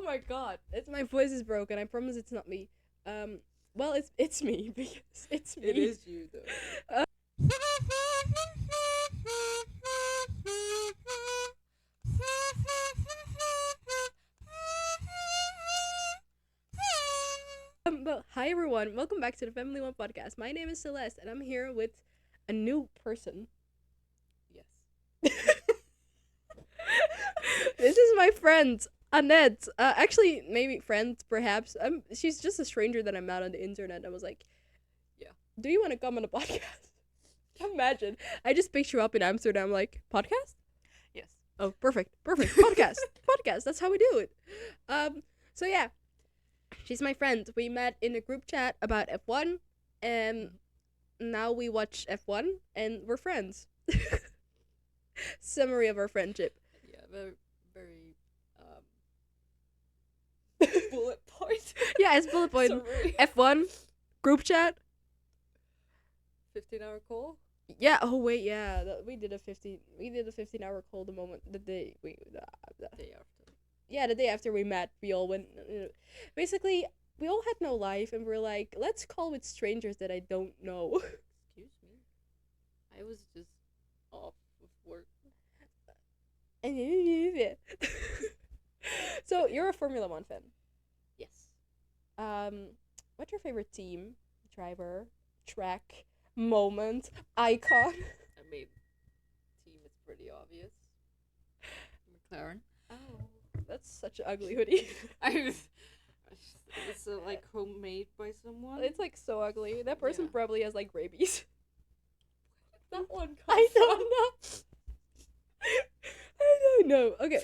my god. My voice is broken. I promise it's not me. Well, it's me because it's me. It is you though. Well, hi everyone. Welcome back to the Family One podcast. My name is Celeste, and I'm here with a new person. Yes. This is my friend Annette. Actually, maybe friend, perhaps. She's just a stranger that I met on the internet. I was like, Yeah. Do you want to come on a podcast? Imagine. I just picked you up in Amsterdam, like, podcast? Yes. Oh, perfect. Podcast. Podcast. That's how we do it. So yeah. She's my friend. We met in a group chat about F1, and now we watch F1, and we're friends. Summary of our friendship. Yeah, very bullet point. Yeah, it's bullet point. Sorry. F1, group chat. 15-hour call. Yeah. Oh wait, yeah. We did a 15-hour call the day after. Yeah, the day after we met. We all went. Basically, we all had no life, and we're like, let's call with strangers that I don't know. Excuse me. I was just off with work. So you're a Formula One fan. Yes. What's your favorite team, driver, track, moment, icon? I mean, team is pretty obvious. McLaren. Oh, that's such an ugly hoodie. It's like homemade by someone. It's like so ugly. That person Yeah. probably has like rabies. That one. I don't know. I don't know. Okay.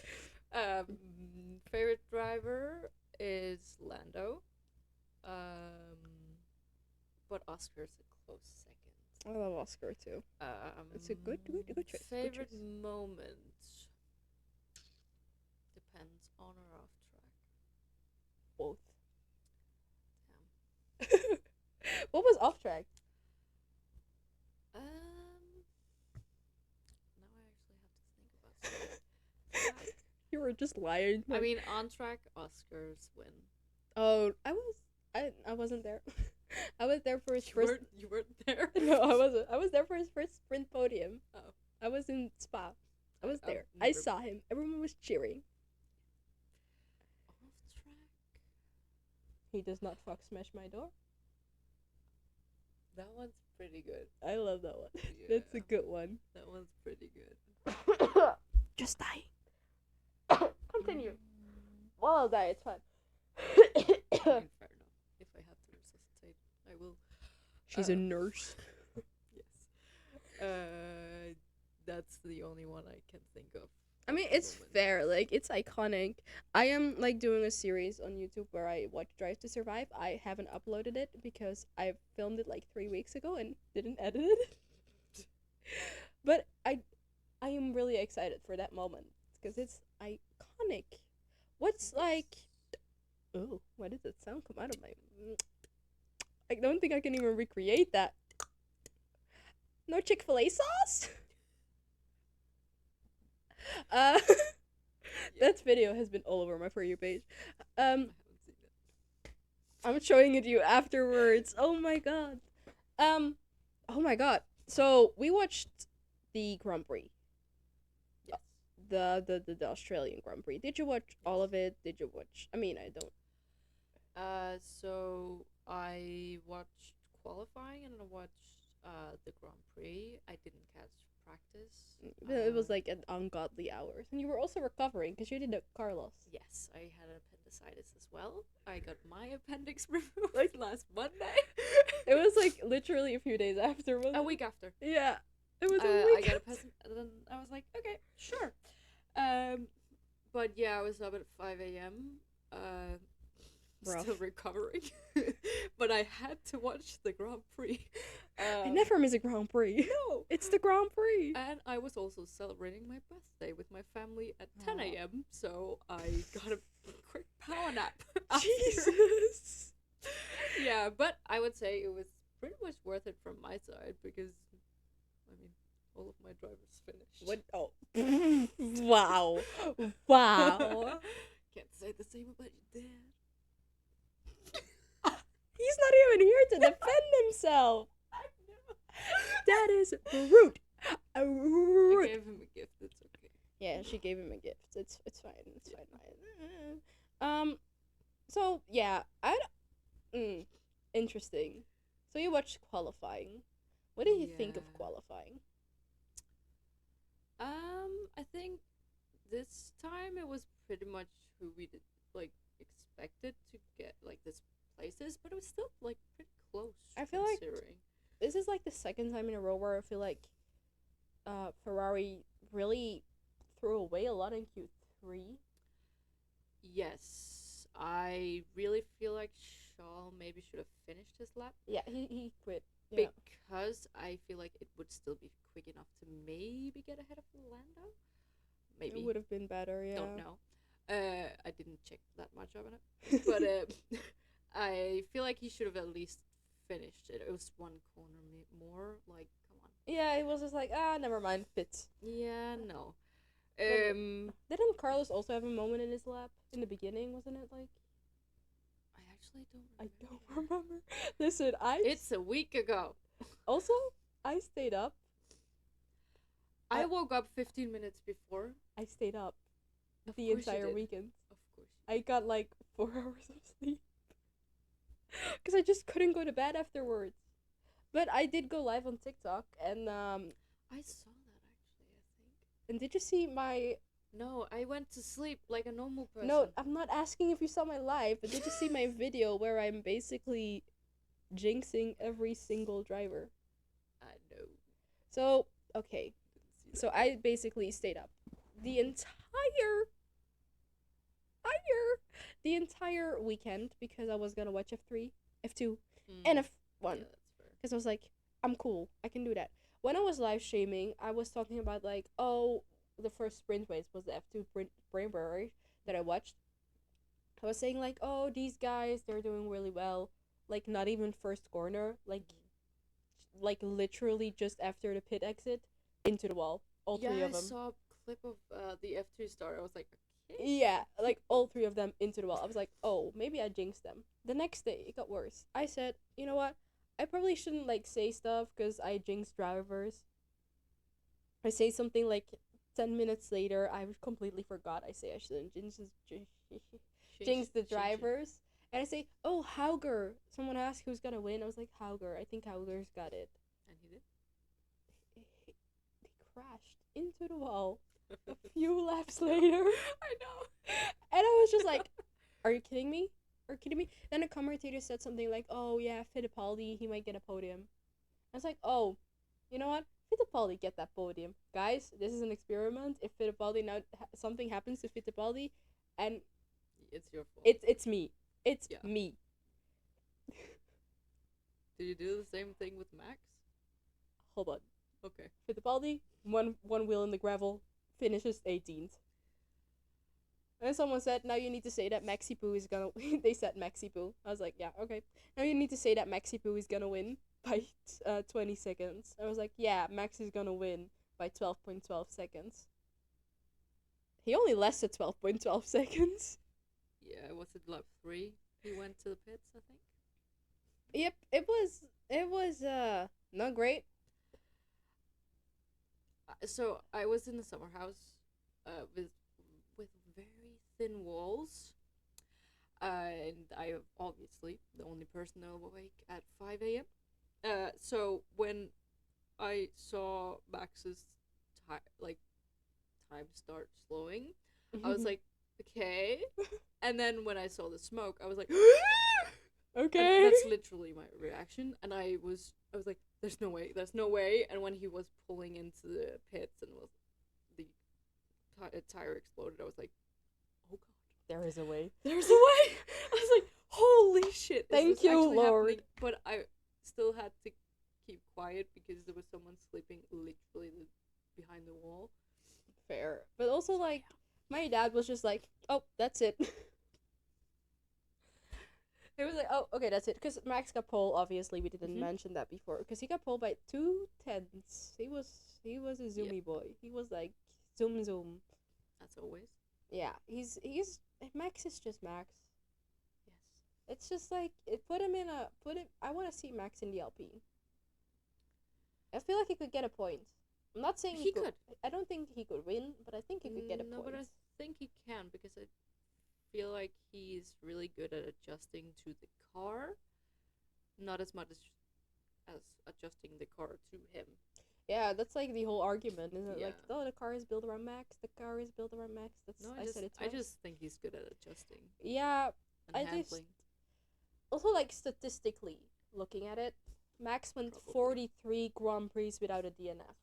Favorite driver is Lando. But Oscar's a close second. I love Oscar too. It's a good choice. Favorite moment depends on or off track. Both. Damn. What was off track? Now I actually have to think about something. You were just lying. I mean, on track, Oscars win. Oh, I wasn't there. I was there for his first. You weren't there. No, I wasn't. I was there for his first sprint podium. Oh. I was in Spa. I was I've there. I never saw him. Everyone was cheering. Off track. He does not fuck smash my door. That one's pretty good. I love that one. Yeah, That's a good one. that one's pretty good. Just die. Continue. While I'll die, it's fine. I mean, fair enough. If I have to resuscitate, I will. She's a nurse. Yes. That's the only one I can think of. I mean, it's fair. Like, it's iconic. I am, like, doing a series on YouTube where I watch Drive to Survive. I haven't uploaded it because I filmed it, like, 3 weeks ago and didn't edit it. But I am really excited for that moment because it's iconic. What's, like... Oh, why did that sound come out of my... I don't think I can even recreate that. No Chick-fil-A sauce? That video has been all over my For You page. I haven't seen it. I'm showing it to you afterwards. Oh my god. Oh my god. So we watched the Grand Prix. Yes. The Australian Grand Prix. Did you watch all of it? Did you watch? I mean, I don't. So I watched qualifying and I watched the Grand Prix. I didn't catch practice. It was like an ungodly hours, and you were also recovering because you did a Carlos. Yes, I had appendicitis as well. I got my appendix removed like last Monday. It was like literally a few days after. A week after. Yeah, it was a I week. got and then I was like, okay, sure. But yeah, I was up at 5 a.m. Rough. Still recovering, but I had to watch the Grand Prix. I never miss a Grand Prix. No, It's the Grand Prix. and I was also celebrating my birthday with my family at 10 Aw. a.m. So I got a quick power nap. after. Jesus. Yeah, but I would say it was pretty much worth it from my side because, I mean, all of my drivers finished. What? Oh. Wow. Wow. Can't say the same about your dad. He's not even here to defend himself. I know. That is rude. I Rude. gave him a gift. It's okay. Yeah, she gave him a gift. It's fine. It's fine. So yeah, interesting. So you watched qualifying. What did you think of Yeah. qualifying? I think this time it was pretty much who we did like expected to get like this places, but it was still like pretty close I feel like considering. this is like the second time in a row where I feel like Ferrari really threw away a lot in Q3. Yes, I really feel like Shaw maybe should have finished his lap Yeah, he quit. Yeah. because I feel like it would still be quick enough to maybe get ahead of Lando. Maybe. It would have been better, yeah. Don't know. I didn't check that much of it, but I feel like he should have at least finished it. It was one corner more. Like, come on. Yeah, it was just like, never mind, fits. Yeah, no. But didn't Carlos also have a moment in his lap in the beginning? Wasn't it like? I actually don't. I Remember. don't remember. Listen, It's a week ago. also I stayed up. I woke up 15 minutes before. I stayed up Of the course you entire did. weekend. Of course. I got like 4 hours of sleep because I just couldn't go to bed afterwards. But I did go live on TikTok, and I saw that actually. I think. and did you see my? No, I went to sleep like a normal person. No, I'm not asking if you saw my live, but did you see my video where I'm basically jinxing every single driver? I know. So okay, Didn't see so that. I basically stayed up the entire weekend because I was gonna watch F3, F2, and F1 Yeah, that's fair. because I was like, I'm cool, I can do that. When I was live streaming, I was talking about like, oh, the first sprint race was the F2 Brainbury that I watched. I was saying like, oh, these guys, they're doing really well. Like not even first corner, like literally just after the pit exit, into the wall. All three Yeah, of I them. saw a clip of the F2 star. I was like, okay. Yeah, like all three of them into the wall. I was like, oh, maybe I jinxed them. The next day, it got worse. I said, you know what? I probably shouldn't like say stuff because I jinxed drivers. I say something like 10 minutes later. I completely forgot. I say I shouldn't jinx the drivers. And I say, oh, Hauger. Someone asked who's gonna win. I was like, Hauger. I think Hauger's got it. And he did. He crashed into the wall a few laps later. I know. And I was just like, are you kidding me? Are you kidding me? Then a commentator said something like, oh, yeah, Fittipaldi, he might get a podium. I was like, oh, you know what? Fittipaldi get that podium. Guys, this is an experiment. If Fittipaldi now, something happens to Fittipaldi, and It's your fault. it's me. It's Yeah. me. Did you do the same thing with Max? Hold on. Okay. Fittipaldi, one wheel in the gravel, finishes 18th. And someone said, now you need to say that Maxi Poo is gonna win. They said Maxi Poo. I was like, yeah, okay. Now you need to say that Maxi Poo is gonna win by 20 seconds. I was like, yeah, Max is gonna win by 12.12 seconds. He only lasted 12.12 seconds. Yeah, was it lap 3? He went to the pits, I think. Yep, it was not great. So I was in the summer house, with very thin walls, and I am obviously the only person awake at 5 a.m. So when I saw Max's time start slowing, I was like, okay. And then when I saw the smoke, I was like, okay. and that's literally my reaction. And I was like, there's no way. And when he was pulling into the pits and the tire exploded, I was like, oh god, There is a way. there's a way. I was like, holy shit. Thank this you, actually Lord. happening? But I still had to keep quiet because there was someone sleeping literally behind the wall. Fair. But also, like, my dad was just like, oh, that's it. He was like, oh, okay, that's it. Because Max got pole, obviously, we didn't mention that before. Because he got pole by 2/10. He was a zoomy boy. He was like, zoom. As always. Yeah, he's Max is just Max. Yes. It's just like put him in a put him. I want to see Max in the LP. I feel like he could get a point. I'm not saying He could. I don't think he could win, but I think he could get a No, point. but I think he can because I feel like he's really good at adjusting to the car, not as much as adjusting the car to him. Yeah, that's like the whole argument, isn't it? Yeah. Like, oh, the car is built around Max. The car is built around Max. That's No, I said it I twice. just think he's good at adjusting Yeah, and I handling. just also like statistically looking at it, Max went Probably. 43 Grand Prix without a DNF.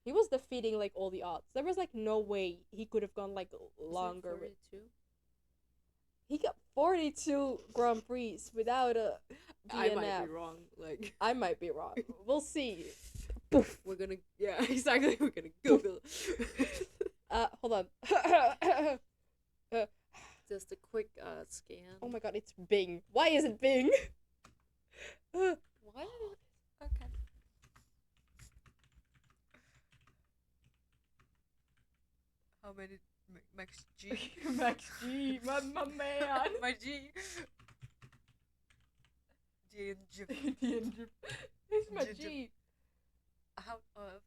He was defeating like all the odds. There was like no way he could have gone like longer with. 42? He got 42 Grand Prix without a DNF. I might be wrong. Like I might be wrong. We'll see. we're gonna exactly. We're gonna Google. Hold on. Just a quick scan. Oh my god, it's Bing. Why is it Bing? What? Okay. How many Max G? Max G, my man. My G. G and G. It's my G- G. Out of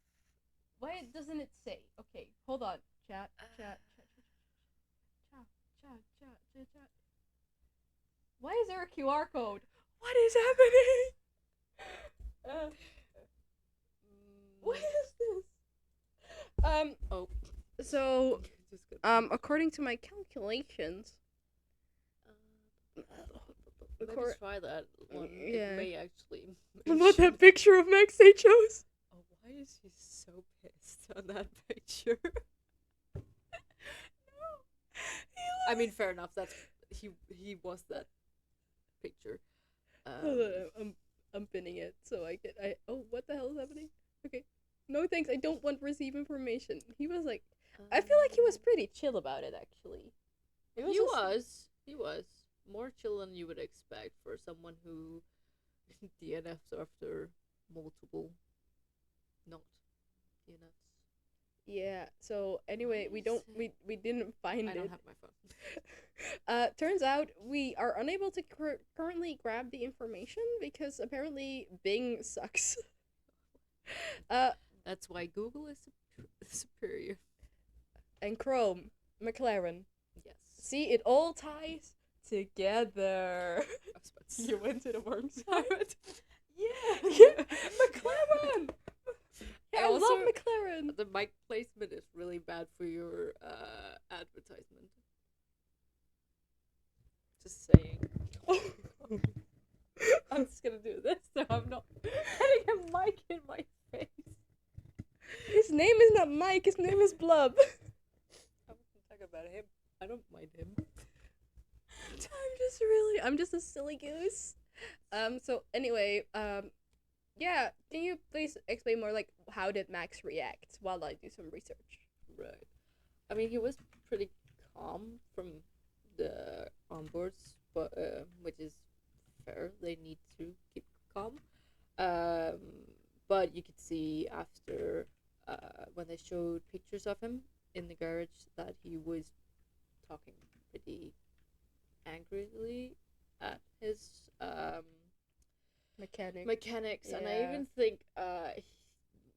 Why doesn't it say? Okay, hold on. Chat. Why is there a QR code? What is happening? What is this? Oh. So, Just good. according to my calculations, Maybe accor- try that one. Yeah. It may actually. what that picture of Max they chose? Oh, why is he so pissed on that picture? No. I mean, fair enough. That's he was that picture. Hold on, I'm pinning it so oh, what the hell is happening? Okay. No thanks, I don't want to receive information. He was like I feel like he was pretty chill about it actually. He was more chill than you would expect for someone who DNFs after multiple not DNFs. Yeah, so anyway, we didn't find I it. don't have my phone. Turns out we are unable to currently grab the information because apparently Bing sucks. That's why Google is superior. And Chrome, McLaren. Yes. See, it all ties together. I was about to say- You went to the wrong side. Yeah. Yeah, McLaren. Yeah, I Also, love McLaren. The mic placement is really bad for your advertisement. Just saying. I'm just gonna do this so I'm not getting a mic in my face. His name is not Mike, his name is Blub. I'm talking about him. I don't mind him. I'm just a silly goose. So anyway, yeah, can you please explain more like how did Max react while I do some research? Right. I mean, he was pretty calm from the onboards, but which is fair. They need to keep calm. But you could see after when they showed pictures of him in the garage that he was talking pretty angrily at his mechanics, and I Yeah. even think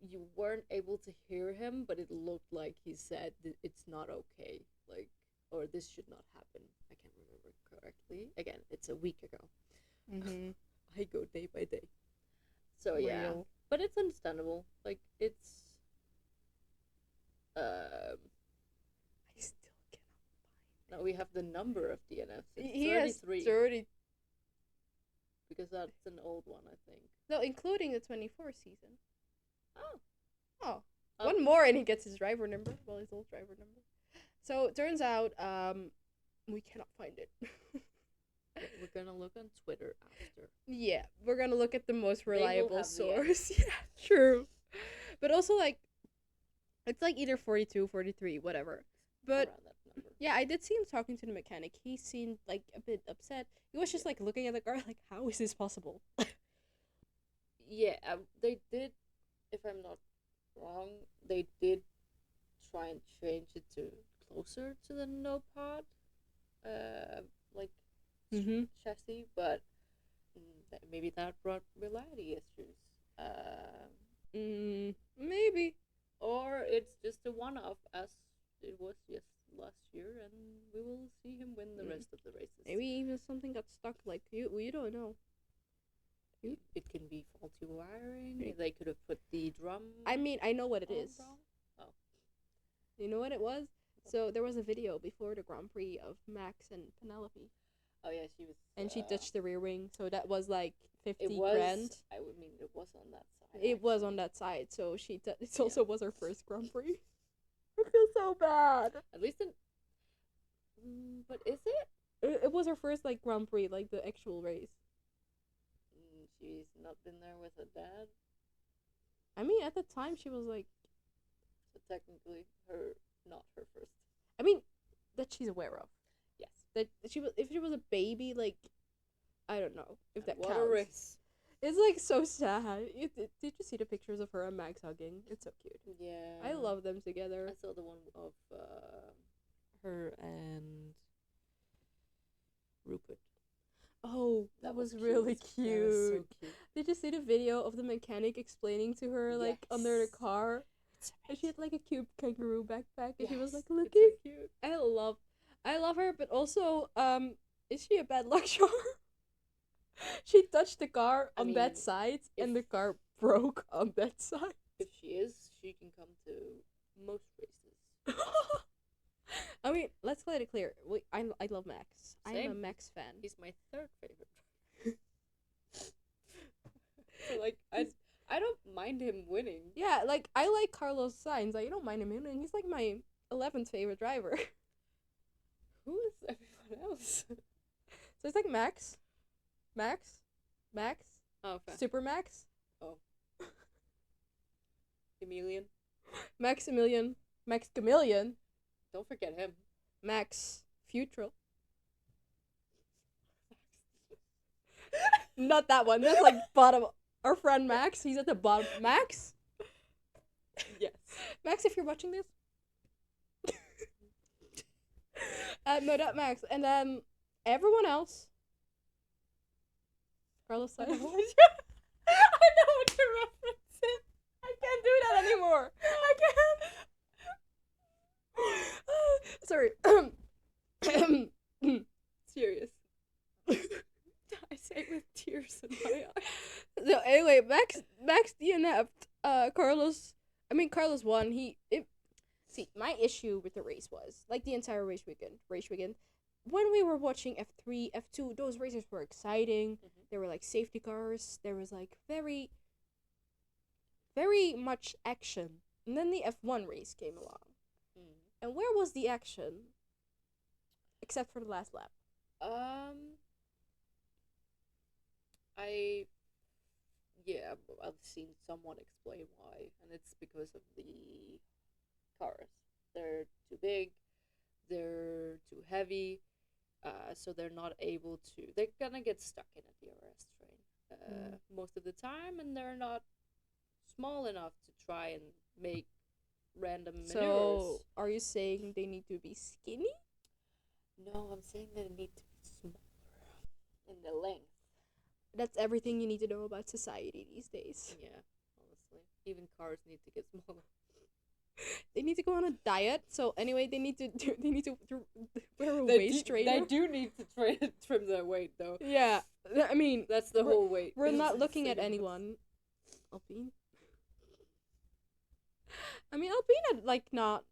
you weren't able to hear him, but it looked like he said that it's not okay, like, or this should not happen. I can't remember correctly. Again, it's a week ago. Mm-hmm. I go day by day. So yeah, Real. but it's understandable. Like it's I still cannot. now we have the number of DNFs. It's He has 33 30. because that's an old one, I think. No, including the 24 season. Oh. Oh. Oh. One more and he gets his driver number. Well, his old driver number. So it turns out, we cannot find it. We're gonna look on Twitter after. Yeah, we're gonna look at the most will reliable have the source. Yeah, true. But also, like, it's like either 42, 43, whatever. But Around that number. yeah, I did see him talking to the mechanic. He seemed like a bit upset. He was just like looking at the car, like, how is this possible? Yeah, they did. If I'm not wrong, they did try and change it to closer to the no pod, like Mm-hmm. chassis, but maybe that brought reliability issues. Maybe. Or it's just a one-off, as it was just last year, and we will see him win the rest of the races. Maybe even something got stuck. Like you don't know. It can be faulty wiring. They could have put the drum. I mean, I know what it is. Wrong. Oh, You know what it was? So there was a video before the Grand Prix of Max and Penelope, oh yeah, she was. and she touched the rear wing, so that was like 50 It was. grand. I would mean it was on that side. It was on that side, so it also was her first Grand Prix. I feel so bad. At least in. But is it? It was her first like Grand Prix, like the actual race. She's not been there with her dad. I mean, at the time she was like, So technically, not her first. I mean, that she's aware of. Yes. That she was, if she was a baby, like, I don't know if that what counts. a race. It's like so sad. Did you see the pictures of her and Max hugging? It's so cute. Yeah. I love them together. I saw the one of her and Rupert. Oh, that was cute. really That cute. was so cute. Did you see the video of the mechanic explaining to her, like, under the Yes. car? It's And she had, like, a cute kangaroo backpack, and she was, like, Yes, looking. it's so cute. I love her, but also, is she a bad luck charm? She touched the car I on mean, that side, and if- the car broke on that side. If she is, she can come to most races. I mean, let's let it clear. I love Max. I am a Same. Max fan. He's my third favorite. So like I don't mind him winning. Yeah, like I like Carlos Sainz. I don't mind him winning. He's like my 11th favorite driver. Who is everyone else? So it's like Max, Max, Oh, okay. Super Max, Emilian. Maximilian, Max Chameleon, Don't forget him. Max Futrell. Not that one. That's like bottom. Our friend Max. He's at the bottom. Max. Yes. Max, if you're watching this. No, not Max. And then everyone else. Carlos I Sainz. know what you're referencing. I can't do that anymore. I can't. Sorry. Serious. I say it with tears in my eyes. So anyway, Max DNF'd. Carlos won. See, my issue with the race was, like, the entire race weekend, when we were watching F3, F2, those races were exciting. Mhm. There were, like, safety cars. There was, like, very, very much action. And then the F1 race came along. And where was the action? Except for the last lap. I've seen someone explain why, and it's because of the cars. They're too big, they're too heavy, so they're not able to. They're gonna get stuck in a DRS train most of the time, and they're not small enough to try and make random maneuvers. So, are you saying they need to be skinny? No, I'm saying they need to be smaller in the length. That's everything you need to know about society these days. Yeah, honestly, even cars need to get smaller. They need to go on a diet. So anyway, they need to wear a waist trainer. They do need to trim their weight, though. Yeah, I mean, That's the whole weight. we're not It's looking at insane. anyone. Alpine. I mean, Alpine had, like, not.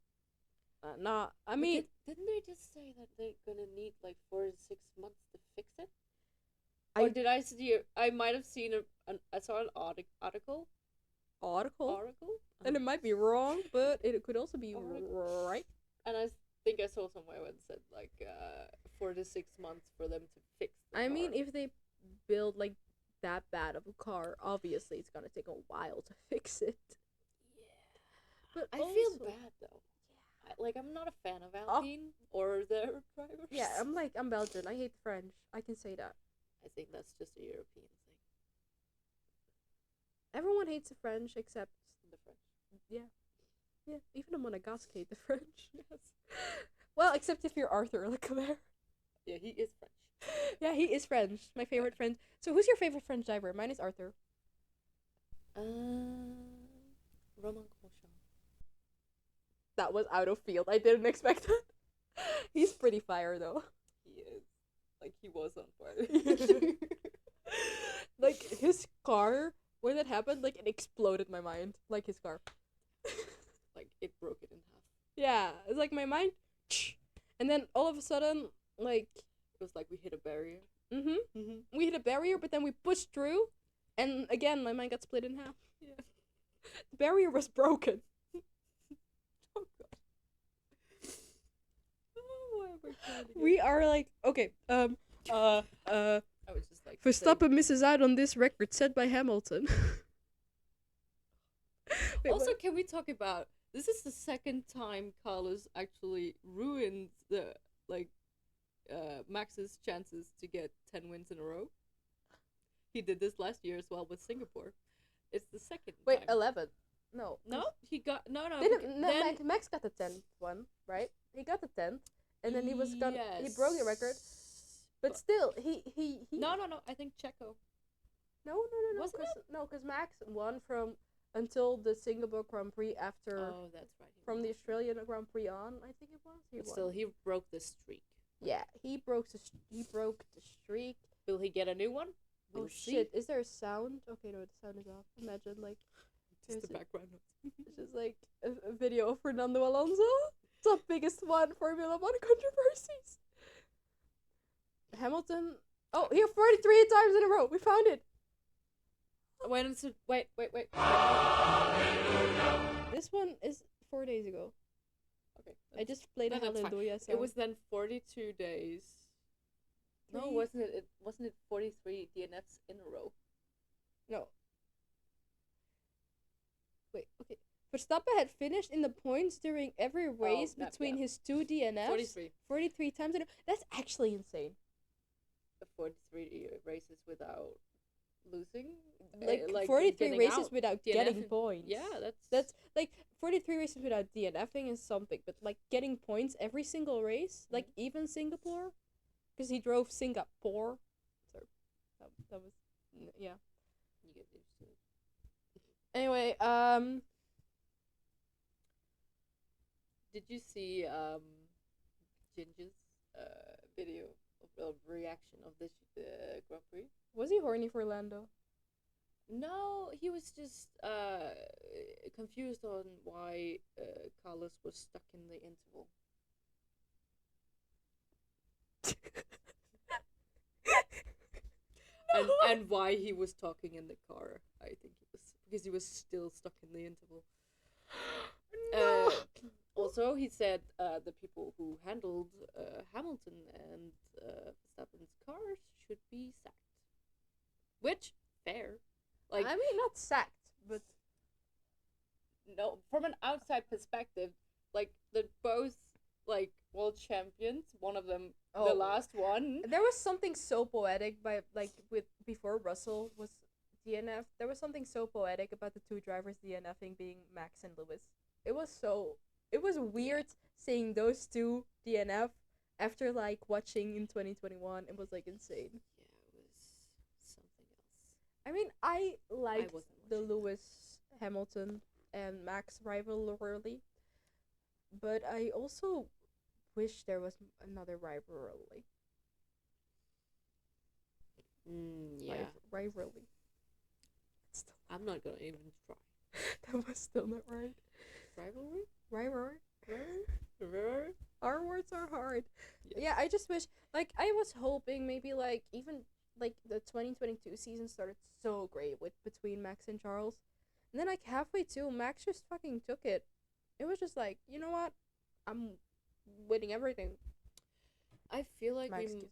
I mean, Didn't they just say that they're gonna need like 4 to 6 months to fix it? I- Or did I see? I might have seen I saw an article. article, Article. and it might be wrong, but it could also be Article. right. And I think I saw somewhere where it said like 4 to 6 months for them to fix. The I mean, car. if they build like that bad of a car, obviously it's gonna take a while to fix it. Yeah. But I feel also- bad though. I'm not a fan of Alpine or their drivers. Yeah, I'm Belgian. I hate French. I can say that. I think that's just a European thing. Everyone hates the French except The French. yeah. Yeah, even a Monegasque hate the French. Yes. Well, except if you're Arthur Leclerc. Yeah, he is French. Yeah, he is French. My favorite French. So who's your favorite French driver? Mine is Arthur. Roman Grosjean. That was out of field. I didn't expect that. He's pretty fire though. He is. Like, he was on fire. Like his car, when that happened, like it exploded my mind. Like his car. Like, it broke it in half. Yeah, it's like my mind, and then all of a sudden, like, It was like we hit a barrier. we hit a barrier, but then we pushed through, and again my mind got split in half. Yeah. The barrier was broken. Oh god. Oh, why am I crying again? We are like okay. I was just like. Verstappen misses out on this record set by Hamilton. Wait, Also, what? can we talk about this? Is the second time Carlos actually ruined the Max's chances to get 10 wins in a row. He did this last year as well with Singapore. It's the second. Wait, time. 11. No. No, he got no. Didn't then, Max got the 10th one, right? He got the 10th, and then he was gonna he broke the record. But still, he No. I think Checo. No, Wasn't because Max won from until the Singapore Grand Prix after Oh, that's right. from the Australian Grand Prix on. I think it was. But won. still, he broke the streak. Yeah, he broke the streak. Will he get a new one? Oh We'll see. shit! Is there a sound? Okay, no, the sound is off. Imagine like Just the there's background noise. it's just like a video of Fernando Alonso. Top biggest one Formula One controversies. Hamilton. Oh, here 43 times in a row. We found it. Wait. This one is 4 days ago. Okay. I just played a that's fine. Hallelujah song. It was then 42 days. No, Three- wasn't it? Wasn't it 43 DNFs in a row? No. Wait, okay. Verstappen had finished in the points during every race between his two DNFs 43 times in a That's actually insane. 43 races without losing. Like, like 43 getting races out. without DNF getting in- points. Yeah, That's like 43 races without DNFing is something, but like getting points every single race, like even Singapore, because he drove Singapore. So that was yeah. You get used to it. Anyway, Did you see Ginger's video of reaction of this Grand Prix? was he horny for Lando? No, he was just confused on why Carlos was stuck in the interval. And why he was talking in the car. I think it was because he was still stuck in the interval. Also, he said the people who handled Hamilton and Verstappen's cars should be sacked. Which, fair. Like, I mean, not sacked, but no, from an outside perspective, like, they're both, like, world champions. One of them, the last one. there was something so poetic by with before Russell was DNF. There was something so poetic about the two drivers DNFing being Max and Lewis. It was weird seeing those two DNF after like watching in 2021. It was like insane. Yeah, it was something else. I mean, I liked wasn't the watching. Lewis Hamilton and Max rivalry, but I also wish there was another rivalry. Yeah. Rivalry. I'm not gonna even try. That was still not right. Rivalry? Rivalry. Rivalry? Our words are hard. Yes. Yeah, I just wish, like, I was hoping maybe, like, even, like, the 2022 season started so great with between Max and Charles. And then, like, halfway through, Max just fucking took it. It was just like, you know what? I'm winning everything. I feel like Max we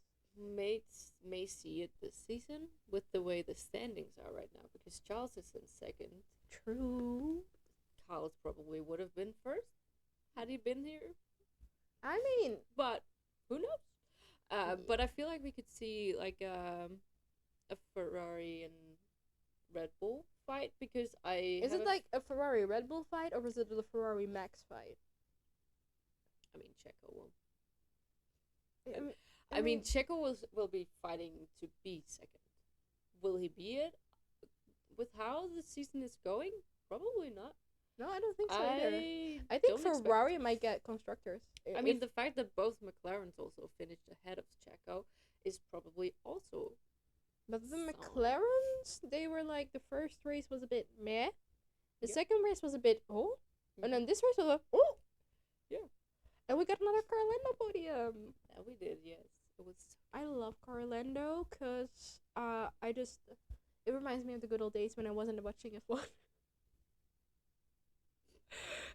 may see it this season with the way the standings are right now, because Charles is in second. True. Carlos probably would have been first had he been here, I mean, but who knows? But I feel like we could see like a Ferrari and Red Bull fight because I Is have it like a Ferrari Red Bull fight, or was it the Ferrari Max fight? I mean, Checo will. I mean, I mean, Checo will be fighting to be second. Will he be it? With how the season is going, probably not. no, I don't think so either. I don't think expect Ferrari might get constructors. I mean, the fact that both McLarens also finished ahead of Checo is probably also. but the some- McLarens, they were like, the first race was a bit meh. The Yeah. second race was a bit Mhm. and then this race was a oh. Yeah. And we got another Carlando podium. Yeah, we did. Yes, it was. I love Carlando because it reminds me of the good old days when I wasn't watching F1.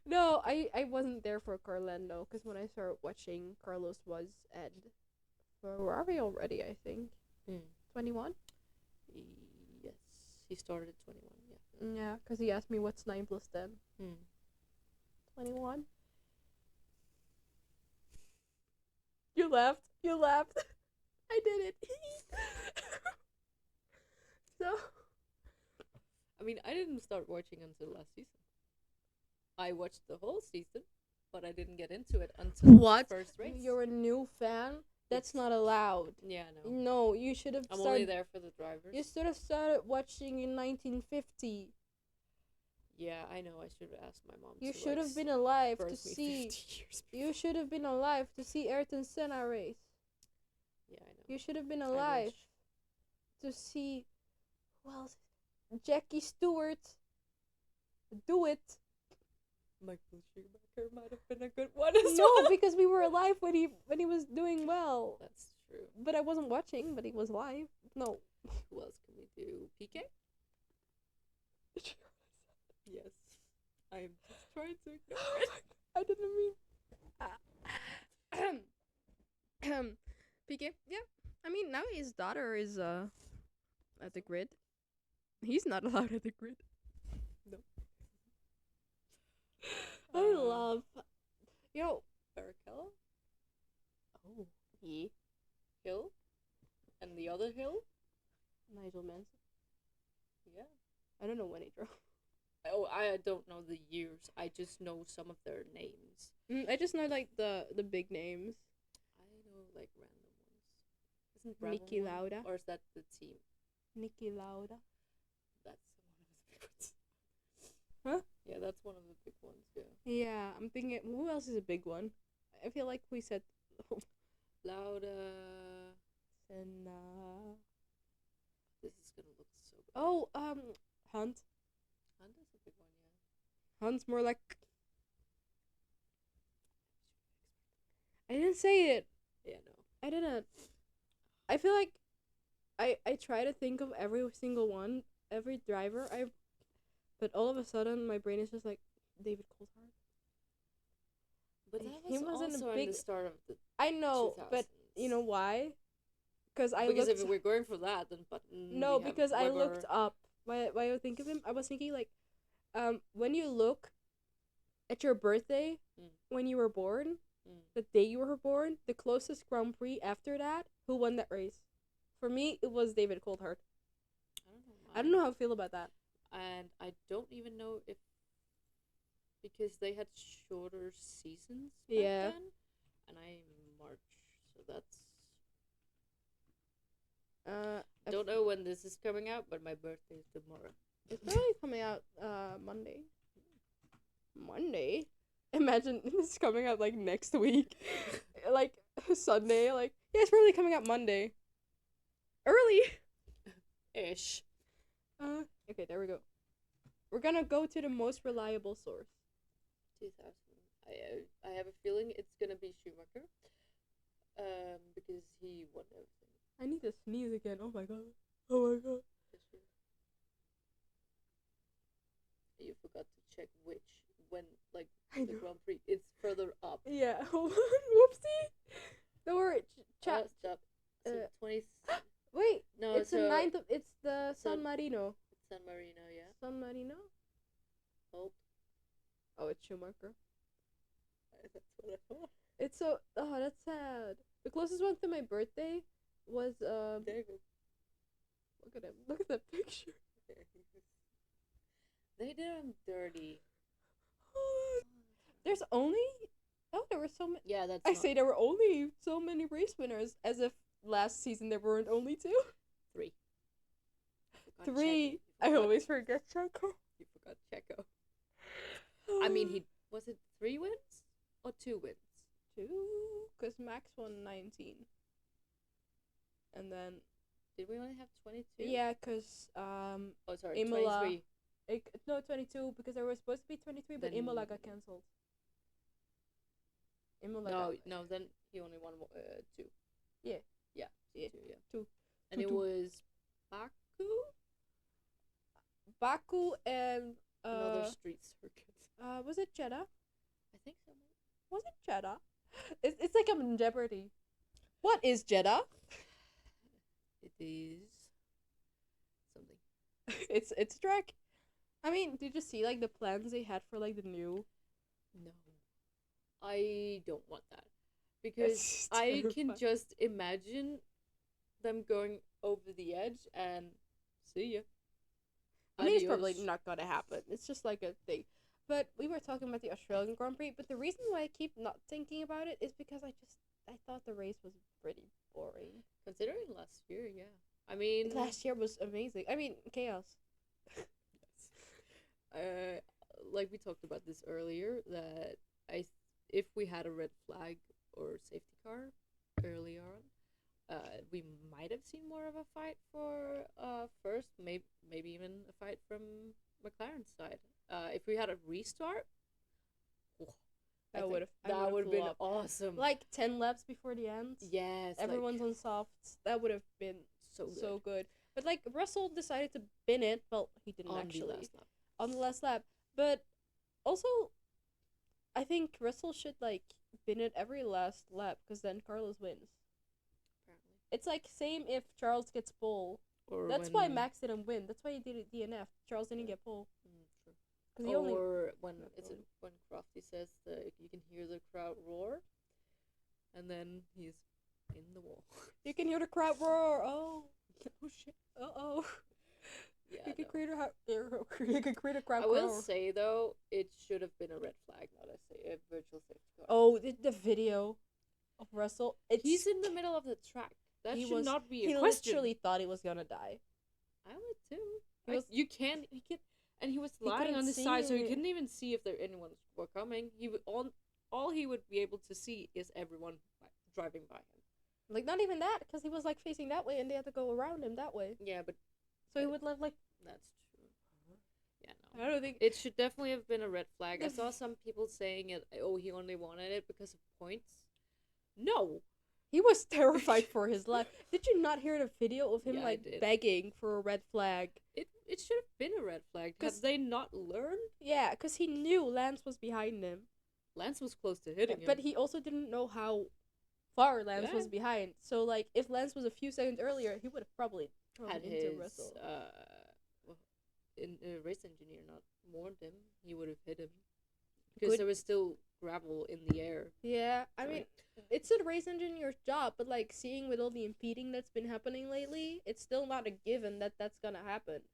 No, I wasn't there for Carlando because when I started watching, Carlos was at Ferrari already, I think. 21? Yes, he started at 21. Yeah. Yeah, because he asked me what's 9 plus 10. 21? You laughed. You laughed. I did it. So. I mean, I didn't start watching until last season. I watched the whole season, but I didn't get into it until What? the first race. You're a new fan? That's Yes. not allowed. Yeah, no. No, you should have I'm started. only there for the drivers. You should have started watching in 1950. Yeah, I know. I should have asked my mom. You to, should like, have been alive to birth me see. 50 years You should have been alive to see Ayrton Senna race. Yeah, I know. You should have been I alive wish. to see. Who else? Jackie Stewart. Do it. Michael Schumacher might have been a good one as No, well. because we were alive when he was doing well. That's true. But I wasn't watching. But he was live. No. Who else can we do? PK? Yes. I'm just trying to ignore it. I didn't mean. PK. Yeah. I mean, now his daughter is at the grid. He's not allowed at the grid. No. I love. Yo. Barrichello? Oh. Yeah. Hill? And the other Hill? Nigel Mansell. Yeah. I don't know when he drove. Oh, I don't know the years. I just know some of their names. I just know like the big names. I know like random ones. Isn't Brabham Niki one? Lauda. Or is that the team? Niki Lauda. That's one of the big ones. Huh? Yeah, that's one of the big ones, yeah. Yeah, I'm thinking. Who else is a big one? I feel like we said. Lauda. Senna. This is gonna look so good. Oh, Hunt. Hunt is a big one, yeah. Hunt's more like. I didn't say it. Yeah, no. I didn't. I feel like I try to think of every single one, every driver but all of a sudden my brain is just like David Coulthard. But that He was wasn't a also in big- the start of the I know, 2000s. but you know why? Because because if we're going for that, then no, because I Weber. looked up. Why I think of him? I was thinking like, when you look at your birthday when you were born, the day you were born, the closest Grand Prix after that, who won that race? For me, it was David Coulthard. I don't know how I feel about that. And I don't even know if because they had shorter seasons back Yeah. then, and I'm March, so that's don't know when this is coming out, but my birthday is tomorrow. It's probably coming out Monday. Monday? Imagine this is coming out like next week. Like Sunday, like yeah, it's probably coming out Monday. Early. Ish. Okay, there we go. We're gonna go to the most reliable source. 2000. I have a feeling it's gonna be Schumacher. Because he won everything I need to sneeze again. Oh my god. Oh my god. this year. You forgot to check when I the know. Grand Prix. It's further up. Yeah. Hold on. Whoopsie. Don't worry. Chat. Stop. So 20. Wait. No, It's the so 9th of. It's the so- San Marino. San Marino, yeah. San Marino. Hold. Oh, it's Schumacher. That's what I thought. It's so. Oh, that's sad. The closest one to my birthday was There you go. Look at him. Look at that picture. They did him dirty. There's only there were so many. Yeah, that's. I say there were only so many race winners, as if last season there weren't only two. 3. Three. I always forget Checo. You forgot Checo. I mean, he was it 3 wins or 2 wins? 2, because Max won 19, and then Did we only have 22? yeah, because Oh, sorry, Imola. 23. No, 22, because there was supposed to be 23, but Then- Imola got cancelled. Imola. No, then he only won 2. Yeah. Yeah. Yeah. 2, yeah. 2. And 2, it 2. was Baku and another street circuit. was it Jeddah? I think so. Was it Jeddah? It's like I'm in Jeopardy. What is Jeddah? It is something. It's track. I mean, did you see like the plans they had for like the new? No. I don't want that. Because It's I can terrifying. just imagine them going over the edge and see ya. I mean, it's probably Adios. not gonna happen. It's just like a thing. But we were talking about the Australian Grand Prix. But the reason why I keep not thinking about it is because I thought the race was pretty boring. Considering last year, yeah. I mean, Last year was amazing. I mean, chaos. like we talked about this earlier, that if we had a red flag or safety car early on, we might have seen more of a fight for first, maybe even a fight from McLaren's side. If we had a restart, That would have been awesome. like 10 laps before the end. Yes, Everyone's on softs. That would have been so good. so good. But like Russell decided to bin it. Well, he didn't On actually the last lap. on the last lap. But also, I think Russell should like bin it every last lap, because then Carlos wins. Apparently. It's like same if Charles gets pole. Or That's why Max didn't win. That's why he did it DNF. Charles didn't get pole. True. 'Cause he only Or when Not it's really. when Crofty says that you can hear the crowd roar, and then he's in the wall. you can hear the crowd roar. Oh, Oh shit! oh. Yeah, You can no. create a you can create a crowd I will roar. say though, it should have been a red flag, not a virtual safety car. Oh, the video of Russell. He's in the middle of the track. That He should was- not be He a question. literally thought he was gonna die. I would too. He was- You can't. He can. And he was He lying couldn't on the see side, so he it. couldn't even see if anyone were coming. He would all he would be able to see is everyone driving by him. Like, not even that, because he was like facing that way, and they had to go around him that way. Yeah, but So he would live like. that's true. Yeah, no. I don't think. It should definitely have been a red flag. I The saw some people saying it. Oh, he only wanted it because of points. No. He was terrified for his life. Did you not hear the video of him Yeah, I like did. begging for a red flag? It should have been a red flag. 'Cause- Have they not learned? Yeah, because he knew Lance was behind him, Lance was close to hitting him. but he also didn't know how far Lance was Yeah. behind. So like, if Lance was a few seconds earlier, he would have probably thrown had into his Russell. well, race engineer not warned him, he would have hit him because Good- there was still gravel in the air. Yeah, I Sorry. mean, it's a race engineer's job, but like seeing with all the impeding that's been happening lately, it's still not a given that that's gonna happen.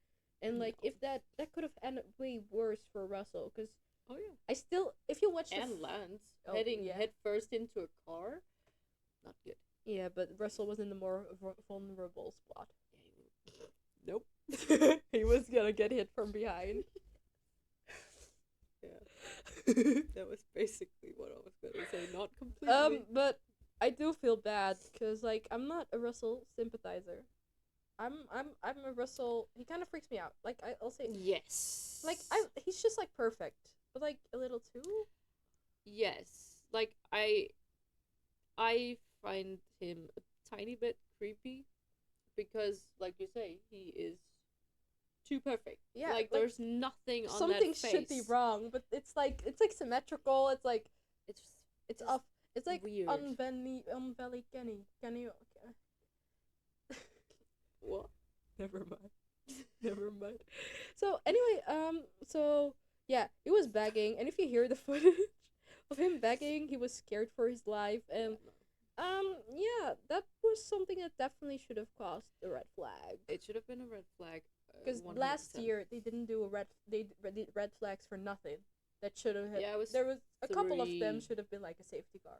And like, No. if that could have ended way worse for Russell, because Oh yeah, I still, if you watch the and Lance Oh, heading yeah. head first into a car, not good. yeah, but Russell was in the more vulnerable spot. Yeah, nope. He was gonna get hit from behind. Yeah, that was basically what I was gonna say. Not completely. But I do feel bad because like I'm not a Russell sympathizer. I'm a Russell. He kind of freaks me out. Like I'll say, Yes. like he's just like perfect, but like a little too. Yes. Like I find him a tiny bit creepy because, like you say, he is too perfect. Yeah, Like like, there's nothing on Something that face. should be wrong, but it's like symmetrical. It's like It's it's Just off. It's like weird. unvelly Kenny. what? Never mind. Never mind. So anyway, so yeah, he was begging, and if you hear the footage of him begging, he was scared for his life, and yeah, that was something that definitely should have caused a red flag. It should have been a red flag. Because last 100%. year they didn't do a did red flags for nothing. That should have. Yeah, it was There was a couple of them 3. should have been like a safety car.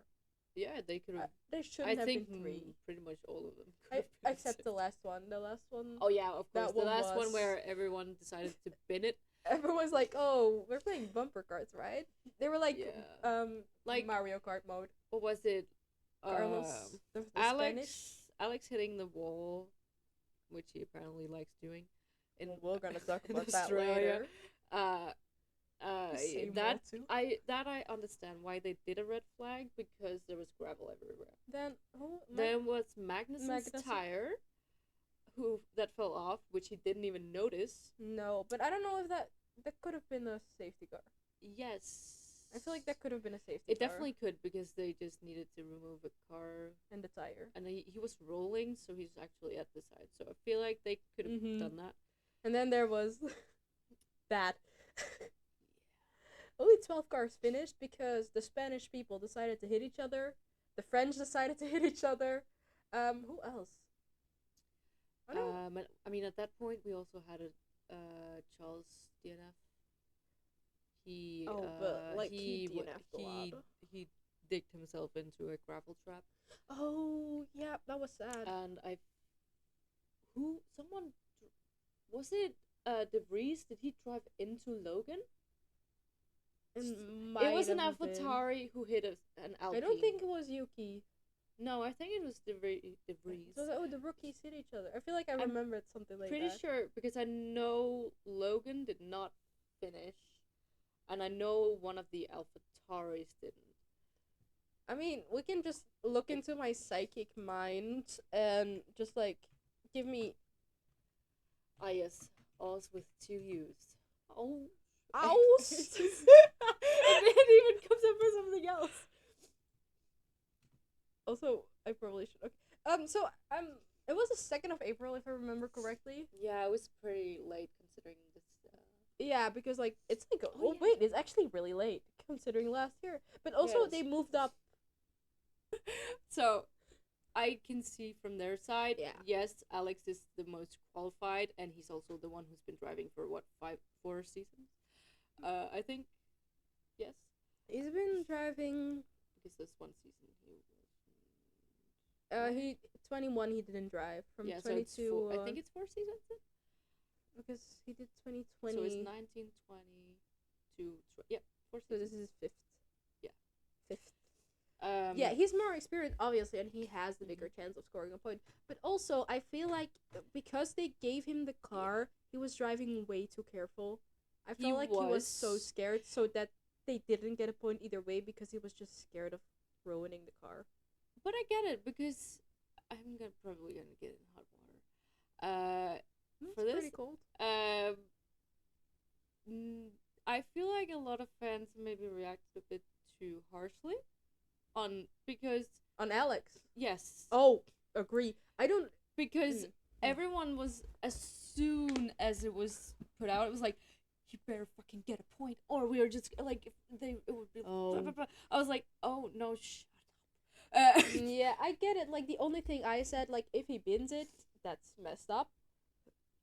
Yeah, they could have. There I shouldn't have think been three. pretty much all of them could have been Except the last one. The last one. Oh yeah, of course. That The one last one was. where everyone decided to bin it. Everyone's like, "Oh, we're playing bumper cards, right?" They were like, Yeah. Like Mario Kart mode. what was it? Carlos, the Spanish. Alex hitting the wall, which he apparently likes doing. In We're gonna talk in about that Australia. later. Same That wall too. I understand why they did a red flag because there was gravel everywhere. Then Then was Magnuson's Magnussen? tire, that fell off, which he didn't even notice. No, but I don't know if that could have been a safety car. Yes. I feel like that could have been a safety It car. definitely could because they just needed to remove a car And the tire. and he was rolling, so he's actually at the side. So I feel like they could have done that. And then there was that. Only 12 cars finished because the Spanish people decided to hit each other. The French decided to hit each other. Who else? I mean, at that point, we also had a Charles DNF. He he DNF'd a lot. he digged himself into a gravel trap. Oh, yeah, that was sad. And was it De Vries? Did he drive into Logan? It was an AlphaTauri who hit an Alpine. I don't think it was Yuki. No, I think it was De Vries. So the rookies hit each other. I feel like I remembered something like pretty that. sure because I know Logan did not finish, and I know one of the AlphaTauris didn't. I mean, we can just look into my psychic mind and just like give me. Ah yes, Oz with 2 U's. Oh. Ows! It even comes up for something else. Also, I probably should. Okay. It was the 2nd of April, if I remember correctly. Yeah, it was pretty late considering this. Yeah, because like it's like wait, it's actually really late considering last year. But also they moved up. So, I can see from their side. Yeah. Yes, Alex is the most qualified, and he's also the one who's been driving for 4 seasons. I think. Yes. He's been driving. Because this one season he He 21. He didn't drive from 22. So I think it's 4 seasons. Because he did 2020. So it's 19, 20 to 4 seasons. So this is his 5th. Yeah. 5th. Yeah, he's more experienced, obviously, and he has the bigger chance of scoring a point. But also, I feel like because they gave him the car, he was driving way too careful. I felt like he was so scared, so that they didn't get a point either way because he was just scared of ruining the car. But I get it because I'm probably gonna get in hot water. For this, pretty cold. I feel like a lot of fans maybe reacted a bit too harshly on Alex. Yes. Oh, agree. I don't because everyone was as soon as it was put out, it was like, you better fucking get a point, or we are just like it would be. Blah, blah, blah. I was like, oh no, shut up. Yeah, I get it. Like the only thing I said, like if he bins it, that's messed up.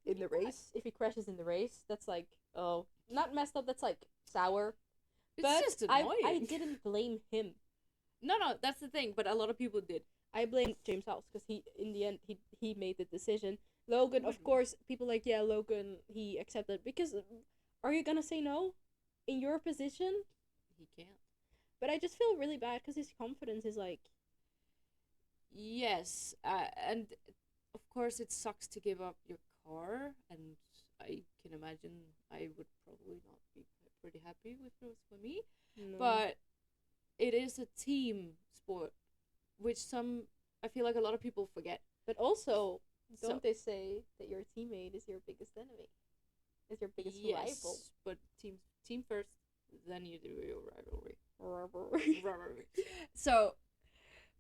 In the race, if he crashes in the race, that's like not messed up. That's like sour. It's just annoying. I didn't blame him. No, that's the thing. But a lot of people did. I blamed James House because he, in the end, he made the decision. Logan, of course, people like Logan. He accepted because. Are you gonna say no? In your position? He can't. But I just feel really bad because his confidence is like. Yes, and of course it sucks to give up your car, and I can imagine I would probably not be pretty happy with it for me. No. But it is a team sport, which I feel like a lot of people forget. But also, don't they say that your teammate is your biggest enemy? Is your biggest rival? But team first, then you do your rivalry. So,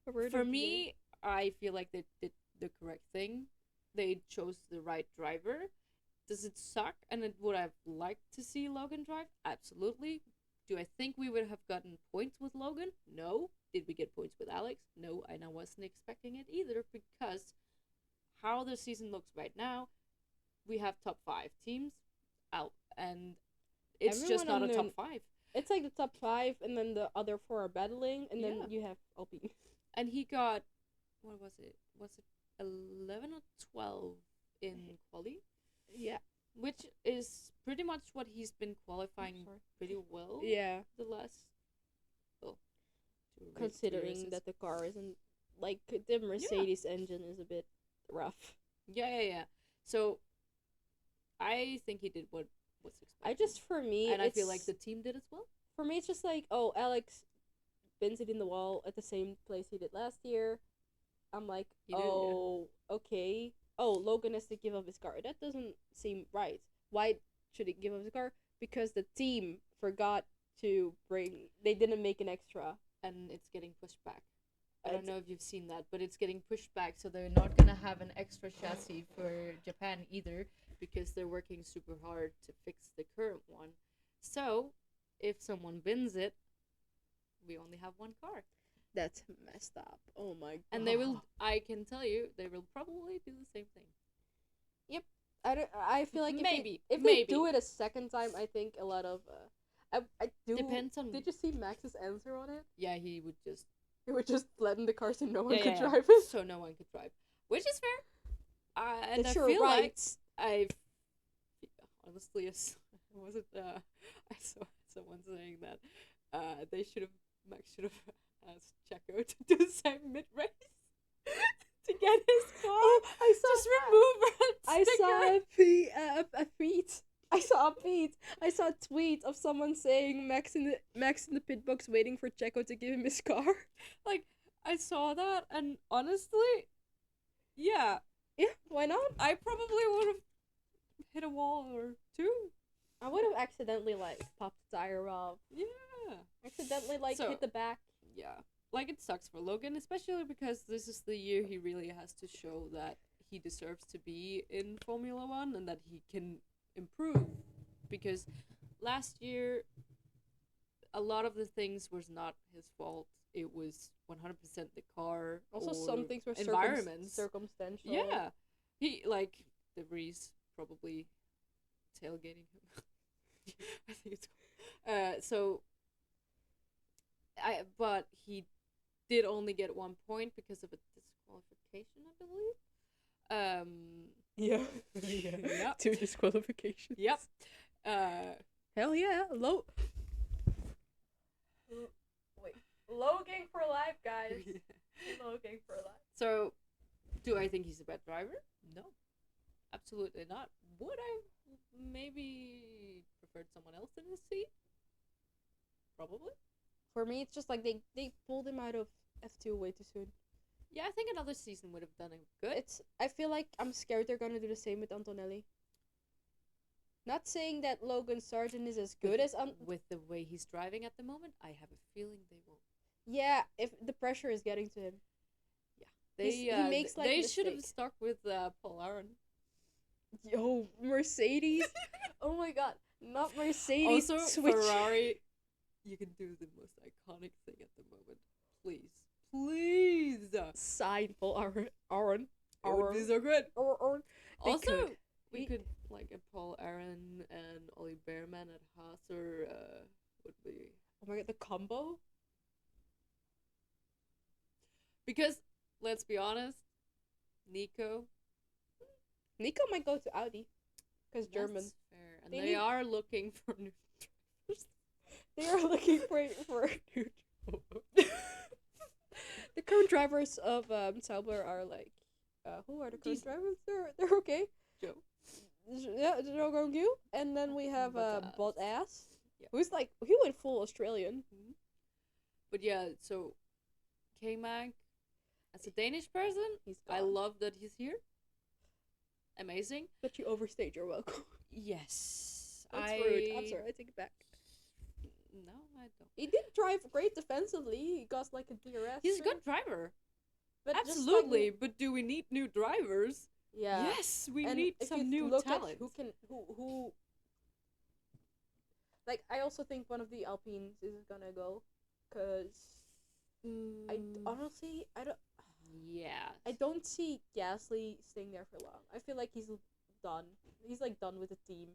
for me, I feel like they did the correct thing. They chose the right driver. Does it suck? And would I have liked to see Logan drive? Absolutely. Do I think we would have gotten points with Logan? No. Did we get points with Alex? No, and I wasn't expecting it either because how the season looks right now, we have top 5 teams out, and it's Everyone just not on a the top 5. It's like the top 5, and then the other 4 are battling, and Yeah. then you have Alpine. And he got, what was it? Was it 11 or 12 in quali? Yeah. Which is pretty much what he's been qualifying sorry. pretty well Yeah. the last, well, 3 Considering races. that the car isn't like the Mercedes engine is a bit rough. Yeah. So I think he did what was expected. For me, and I feel like the team did as well. for me, it's just like, oh, Alex bends it in the wall at the same place he did last year. I'm like, okay. Oh, Logan has to give up his car. That doesn't seem right. Why should he give up his car? Because the team forgot to bring. They didn't make an extra. And it's getting pushed back. I It's- don't know if you've seen that, but it's getting pushed back, so they're not gonna have an extra chassis for Japan either, because they're working super hard to fix the current one. So, if someone wins it, we only have one car. That's messed up. Oh my god. And they will, I can tell you, they will probably do the same thing. I feel like Maybe. if they do it a second time, I think a lot of I do. Depends on. Did you see Max's answer on it? Yeah, he would just. He would just flatten the car so no one Yeah, could yeah, drive it. So no one could drive. Which is fair. And It's I your feel like rights. I've. Honestly, was it. I saw someone saying that Max should have asked Checo to do the same mid race to get his car. Oh, I saw Just that. remove that I sticker. saw a tweet. I saw a tweet of someone saying Max in the pit box waiting for Checo to give him his car. Like, I saw that, and honestly, yeah, Yeah, why not? I probably would have hit a wall or two. I would have accidentally like popped the tire off. Yeah. Accidentally So- hit the back. Yeah. Like, it sucks for Logan, especially because this is the year he really has to show that he deserves to be in Formula 1 and that he can improve. Because last year, a lot of the things was not his fault. It was 100% the car. Also, or some things were environments. circumstantial. Yeah. He, like, the Breeze probably tailgating him. I think it's cool. But he did only get 1 point because of a disqualification, I believe. Yeah. Yep. 2 disqualifications. Yep. Hell yeah. Wait. Logan for life, guys. Logan for life. So, do I think he's a bad driver? No. Absolutely not. Would I maybe preferred someone else in his seat? Probably. For me, it's just like they pulled him out of F2 way too soon. Yeah, I think another season would have done him good. I feel like I'm scared they're gonna do the same with Antonelli. Not saying that Logan Sargent is as good as with the way he's driving at the moment, I have a feeling they won't. Yeah, if the pressure is getting to him. He makes, like, they should have mistakes. stuck with Paul Aaron. Yo, Mercedes. Oh my god. Not Mercedes. Also, switch. Ferrari, you can do the most iconic thing at the moment. Please. Sign Paul Aaron. It would be so good. Aaron. They Also, could. we could, like, a Paul Aaron and Ollie Behrman at Haas would be... Oh my god, the combo? Because, let's be honest, Nico Might go to Audi. Because German. That's fair. And They they need- are looking for new drivers. They are looking for a new The current drivers of Sauber are like, who are the current Decent. drivers? They're okay. Joe. Yeah, Joe Gongu. And then we have Bottas. Bottas. Yep. Who's like, he went full Australian. But yeah, so K-Mag, as a Danish person, He's I gone. love that he's here. Amazing. But you overstayed your welcome. Yes. That's rude. I'm sorry, I take it back. No, I don't. He did drive great defensively. He got like a DRS. He's a sure. good driver. But just, like, Absolutely. But do we need new drivers? yeah. Yes, we And need if some you new look talent. at who like, I also think one of the Alpines is gonna go, cause honestly I Yeah. don't see Gasly staying there for long. I feel like he's done. He's like done with the team.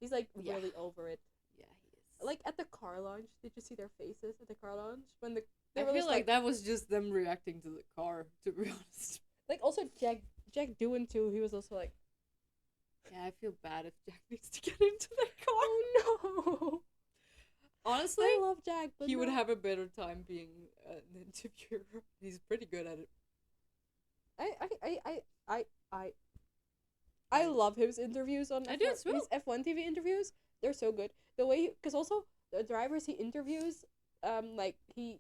He's like Yeah. really over it. Yeah, he is. Like at the car launch, did you see their faces at the car launch when they I were feel just like that was just them reacting to the car, to be honest. like also Jack Doohan too. He was also like, Yeah, I feel bad if Jack needs to get into that car. oh no. Honestly, I love Jack, but he would no. have a better time being an interviewer. He's pretty good at it. I love his interviews on I F1, do as well. his F1 TV interviews. They're so good. The way, because also the drivers he interviews, like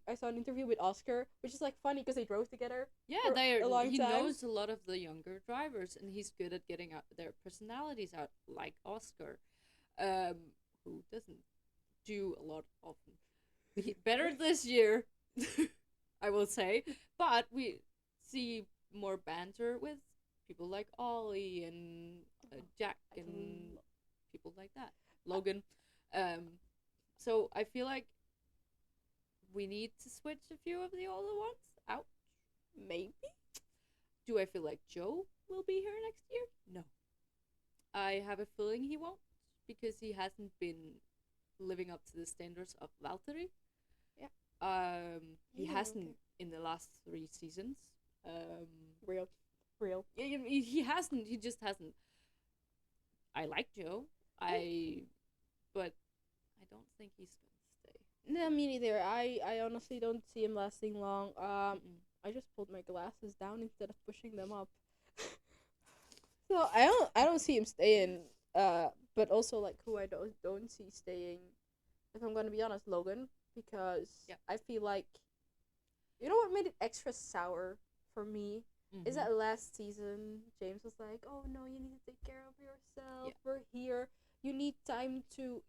I saw an interview with Oscar, which is like funny because they drove together. Yeah, For a long he time. knows a lot of the younger drivers, and he's good at getting out their personalities out, like Oscar, who doesn't do a lot often. Better this year, I will say, but we see more banter with people like Ollie and Jack and people like that, Logan. So I feel like we need to switch a few of the older ones out. Maybe. Do I feel like Joe will be here next year? No. I have a feeling he won't, because he hasn't been living up to the standards of Valtteri. Yeah. He Yeah, hasn't okay. in the last 3 seasons. Real. Yeah, he hasn't. He just hasn't. I like Joe. But I don't think he's gonna stay. No, me neither. I honestly don't see him lasting long. Mm-mm. I just pulled my glasses down instead of pushing them up. So I don't see him staying. But also like who I don't see staying. If I'm gonna be honest, Logan, because Yep. I feel like, you know what made it extra sour for me Mm-hmm. is that last season James was like, "Oh no, you need to take care of yourself. Yeah. We're here. You need time to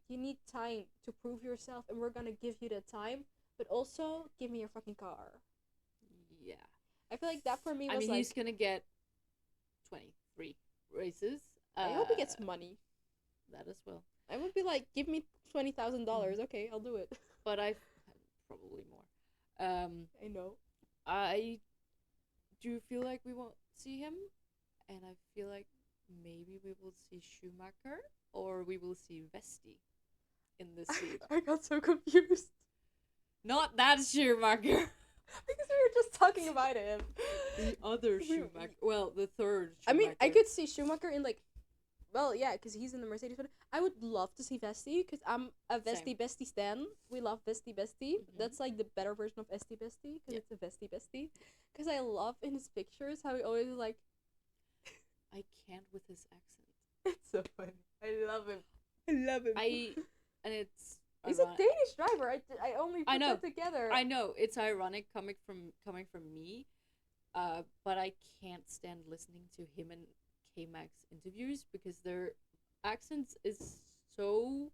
prove yourself, and we're gonna give you the time. But also give me your fucking car." Yeah. I feel like that for me I was mean, like, he's gonna get 23 races. I hope he gets money. That as well. I would be like, give me $20,000. Okay, I'll do it. But I probably more. I know. I do feel like we won't see him, and I feel like maybe we will see Schumacher or we will see Vesti in this seat. I got so confused Not that Schumacher. because we were just talking about him. The other Schumacher. Well, the third Schumacher. I mean, I could see Schumacher in like, well, yeah, because he's in the Mercedes. But I would love to see Vesti because I'm a Vesti Bestie stan. We love Vesti Bestie. Mhm. That's like the better version of Esti Bestie because Yeah. it's a Vesti Bestie. Because I love in his pictures how he always is like, I can't with his accent. it's so funny. I love him. I love him. And it's He's a Danish driver. I only put I know. that together. I know it's ironic coming from me, but I can't stand listening to him and K-Mac's interviews because their accents is so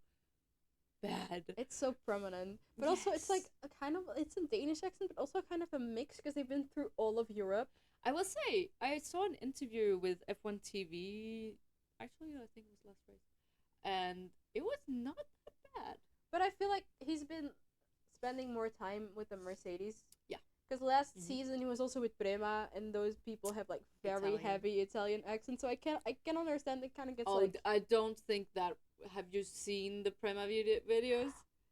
bad. It's so prominent, but also it's like a kind of it's a Danish accent, but also kind of a mix because they've been through all of Europe. I will say I saw an interview with F1 TV. Actually, I think it was last race, and it was not that bad. But I feel like he's been spending more time with the Mercedes. Yeah. Because last Mhm. season he was also with Prema, and those people have like very Italian. heavy Italian accents. So I can understand it kind of gets Oh, like I don't think that. Have you seen the Prema videos?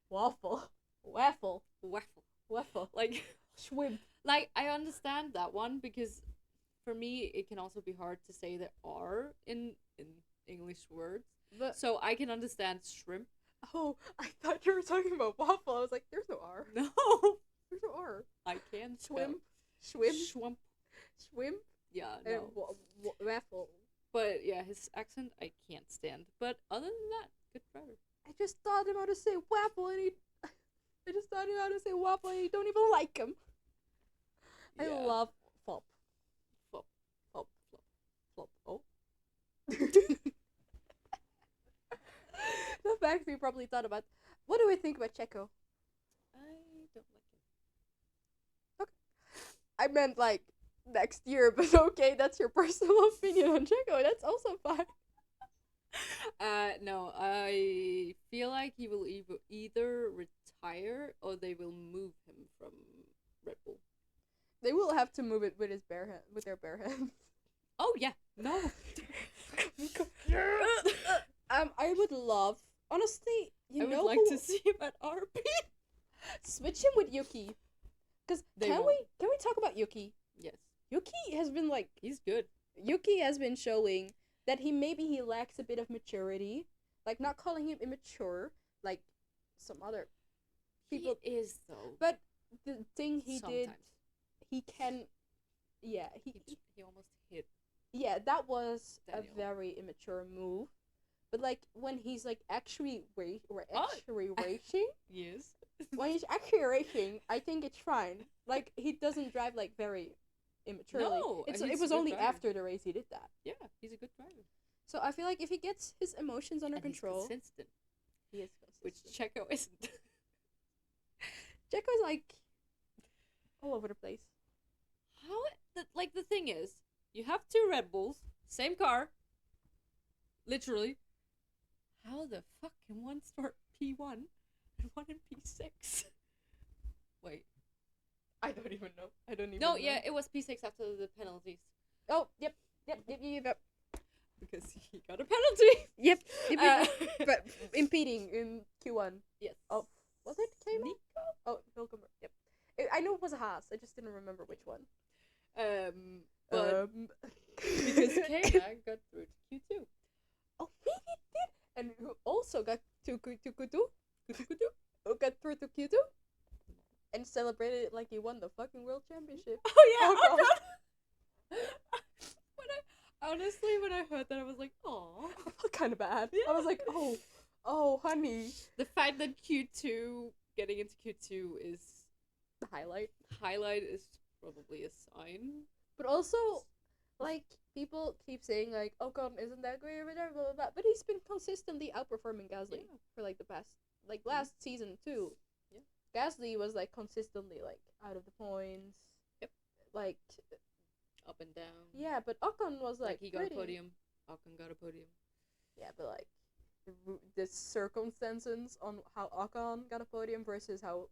waffle. Waffle. Like, Schwimp. like I understand that one because for me it can also be hard to say the R in English words. But So I can understand shrimp. oh, I thought you were talking about waffle. I was like, there's no R. No, There's no R. I can Schwimp. spell Schwimp. Schwimp. Schwimp. Yeah, And no. waffle. But yeah, his accent I can't stand. But other than that, good driver. I just taught him how to say waffle, and I just taught him how to say waffle, and he don't even like him. I Yeah. love Fop. Flop, flop, flop, flop. Oh, The fact we probably thought about. What do we think about Checo? I don't like him. I meant like next year, but okay, that's your personal opinion on Checo. That's also fine. No, I feel like he will either retire or they will move him from Red Bull. They will have to move it with his bare hand, with their bare hands. Oh yeah, no. I would love, honestly, I you would know like who, to see him at RP. switch him with Yuki. Cause They can won't. we talk about Yuki? Yes, Yuki has been like he's good. Yuki has been showing that he lacks a bit of maturity. Like, not calling him immature like some other people, He is though. but the thing he Sometimes. did, he can, yeah, He almost hit. yeah, that was Daniel. a very immature move. But like when he's like actually racing, Yes. when he's actually racing, I think it's fine. Like, he doesn't drive like very immaturely. No, it he's was a good only driver. after the race he did that. Yeah, he's a good driver. So I feel like if he gets his emotions under And control, he's consistent, he is which consistent. Checo isn't. Jacko's like all over the place. How? The thing is, you have two Red Bulls, same car. Literally. How the fuck can one start P1 and one in P6? Wait. I don't even know. I don't even No, know. yeah, it was P6 after the penalties. Oh, yep. Because he got a penalty. Yep. Uh, But impeding in Q1. Yes. Oh, was it Kama? Nico? Oh, Hilkemer. Yep. I know it was a Haas. I just didn't remember which one. But because Kama got through to Q2. Oh, he did. And who also got to Q2? Who got through to Q2? And celebrated it like he won the fucking world championship. Oh yeah. Oh, God. When I heard that, I was like, "Aw." I felt kind of bad. Yeah. I was like, oh, honey. The fact that Q2 getting into Q2 is The highlight is probably a sign. But also, like, people keep saying, like, Ocon isn't that great or whatever, blah, blah, blah. But he's been consistently outperforming Gasly for, like, the past, like, last season, too. Yeah. Gasly was, like, consistently, like, out of the points. Yep. Like, Up and down. yeah, but Ocon was, like, he got pretty. a podium. Ocon got a podium. Yeah, but, like, the circumstances on how Ocon got a podium versus how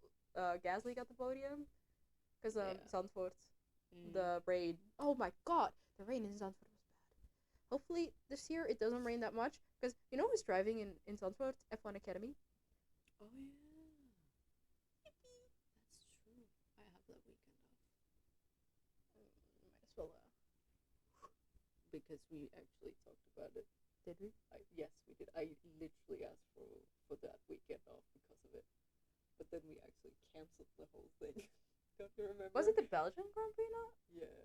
Gasly got the podium. Because, Zandvoort. The rain. Oh my god, the rain in Zandvoort was bad. Hopefully this year it doesn't rain that much, because you know who's driving in Zandvoort? F1 Academy. Oh yeah. That's true. I have that weekend off. Might as well. Because we actually talked about it. Did we? Yes, we did. I literally asked for that weekend off because of it. But then we actually cancelled the whole thing. Don't you remember? Was it the Belgian Grand Prix not? Yeah.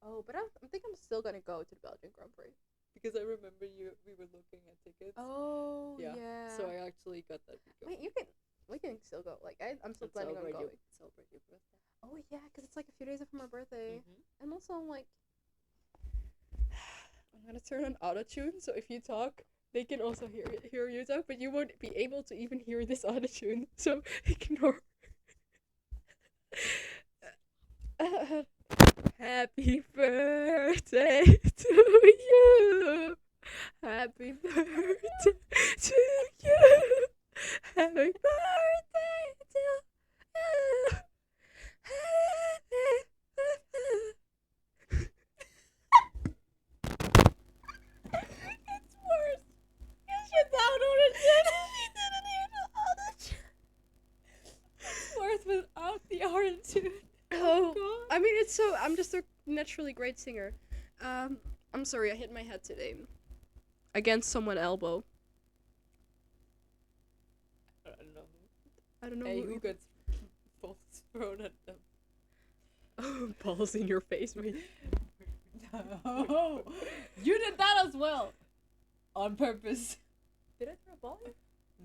Oh, but I think I'm still gonna go to the Belgian Grand Prix. Because I remember we were looking at tickets. Oh yeah. So I actually got that weekend. Wait, we can still go. Like I'm still planning on going. Celebrate your birthday. Oh yeah, because it's like a few days after my birthday, Mm-hmm. and also I'm like, I'm gonna turn on autotune, so if you talk, they can also hear you talk, but you won't be able to even hear this autotune, so ignore. Happy birthday to you. Happy birthday to you. Happy birthday to you. It's worse. Because you downloaded it. You didn't hear the autotune. It's worth without the attitude. Oh, God. I mean, it's so. I'm just a naturally great singer. I'm sorry, I hit my head today. Against someone's elbow. I don't know. I don't know Hey, who who gets balls thrown at them? balls in your face, mate. No, you did that as well, on purpose. Did I throw a ball?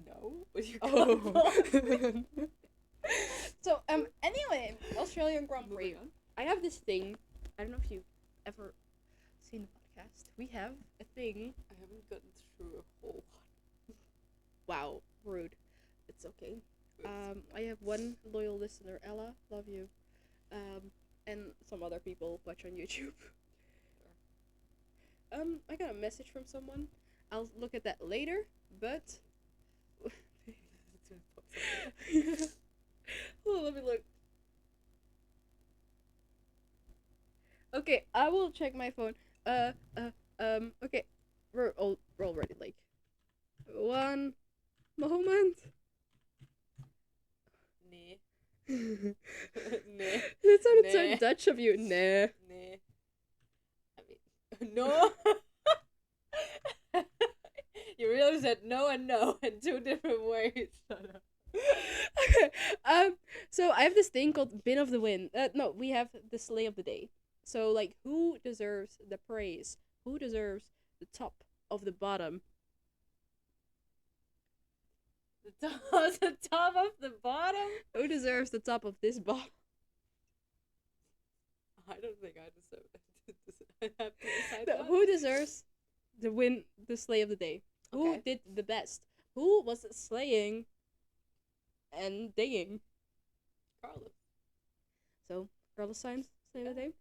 No, but you Oh. So, anyway, Australian Grand Prix. Moving on. I have this thing. I don't know if you've ever seen the podcast. We have a thing. I haven't gotten through a whole one. Wow, rude. It's okay. I have one loyal listener, Ella. Love you. And some other people watch on YouTube. I got a message from someone. I'll look at that later, but. Oh, let me look. Okay, I will check my phone. Okay, we're already like one moment. Nee. That Nee. sounded so Nee. Dutch of you. Nah. Nee. I mean, no. You really said no and no in two different ways. Shut up. Okay. So I have this thing called bin of the wind. No, we have the sleigh of the day. So like, who deserves the praise? Who deserves the top of the bottom? The top of the bottom? Who deserves the top of this bottom? I don't think I deserve it. I have to decide No, that. who deserves the sleigh of the day? Who Okay. did the best? Who was slaying and daying? Carlos. So Carlos Sainz, sleigh of the Yeah. day.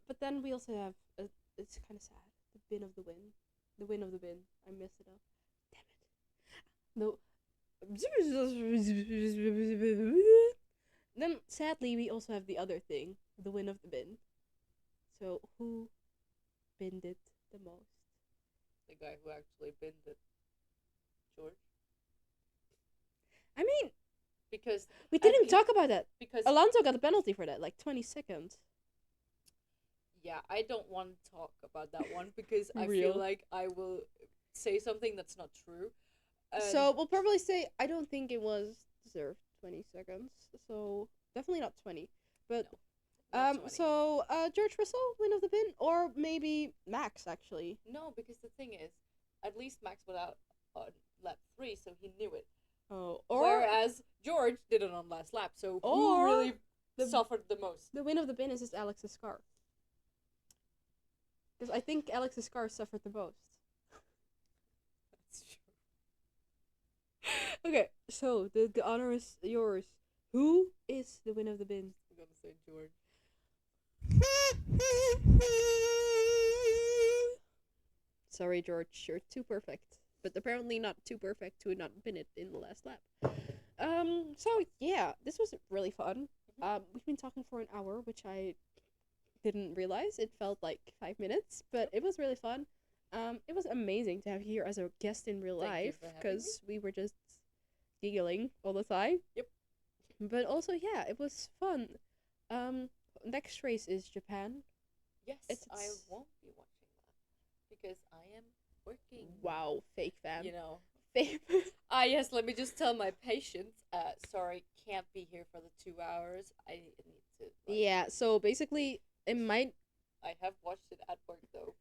But then we also have it's kind of sad. The bin of the win, the win of the bin. I messed it up. Damn it. No. Then sadly we also have the other thing, the win of the bin. So who binned it the most? The guy who actually binned it. George. I mean, Because we at didn't the- talk about that. because Alonso got the penalty for that, like 20 seconds. yeah, I don't want to talk about that one because I Real. feel like I will say something that's not true. So we'll probably say I don't think it was deserved 20 seconds. So definitely not 20. But not 20. so George Russell win of the bin, or maybe Max actually. No, because the thing is, at least Max was out on lap 3, so he knew it. Oh, or Whereas George did it on last lap, so Or who really the- suffered the most? the win of the bin is just Alex's car. Because I think Alex's car suffered the most. That's true. Okay, so the honor is yours. Who is the win of the bin? I'm gonna say George. Sorry, George, you're too perfect. But apparently not too perfect to not bin it in the last lap. So yeah, this was really fun. We've been talking for an hour, which I didn't realize. It felt like 5 minutes, but it was really fun. It was amazing to have you here as a guest in real Thank you life for having me. because we were just giggling all the time. Yep. But also, yeah, it was fun. Next race is Japan. Yes, It's- I won't be watching that because I am working. Wow, fake fan. You know. Fake. Yes, let me just tell my patients. Sorry, can't be here for the 2 hours. I need to. Yeah, so basically, it might. I have watched it at work though,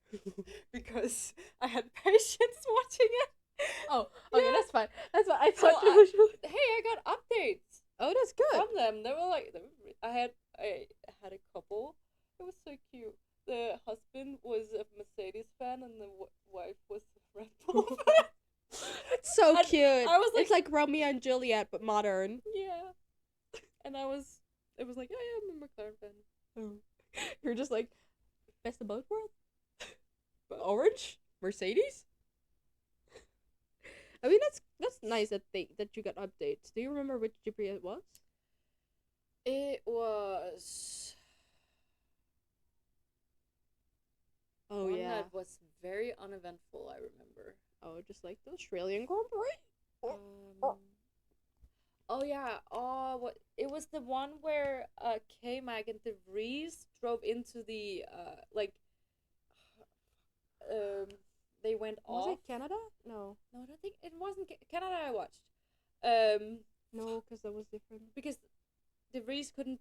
because I had patients watching it. Oh, okay, Yeah. that's fine. That's fine. I So thought you were. Hey, I got updates Oh, that's good. from them. They were like, I had a couple. It was so cute. The husband was a Mercedes fan, and the wife was a Red Bull fan. It's so And cute. I was It's like Romeo and Juliet, but modern. Yeah, and it was like, oh yeah, I'm a McLaren fan. Oh. You're just like, best of both worlds? Orange? Mercedes? I mean, that's nice that you got updates. Do you remember which GP it was? It was Oh, one yeah. that was very uneventful. I remember. Oh, just like the Australian Grand Prix? Oh yeah. Oh, what? It was the one where K-Mag and De Vries drove into the they went Was off. it Canada? No. No, I don't think it wasn't Canada. I watched. No, because that was different. Because De Vries couldn't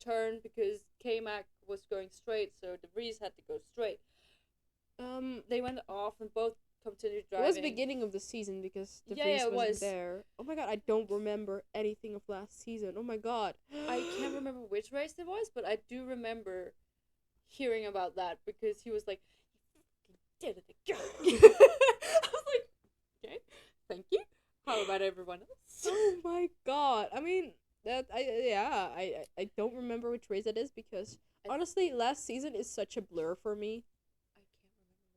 turn because K-Mag was going straight, so De Vries had to go straight. They went off and both continued It driving. was beginning of the season because the Yeah, Vries it wasn't was. there. Oh my god, I don't remember anything of last season. Oh my god. I can't remember which race it was, but I do remember hearing about that because he was like, "You did it again." I was like, "Okay, thank you. How about everyone else?" Oh my god. I mean, I don't remember which race it is because honestly, last season is such a blur for me.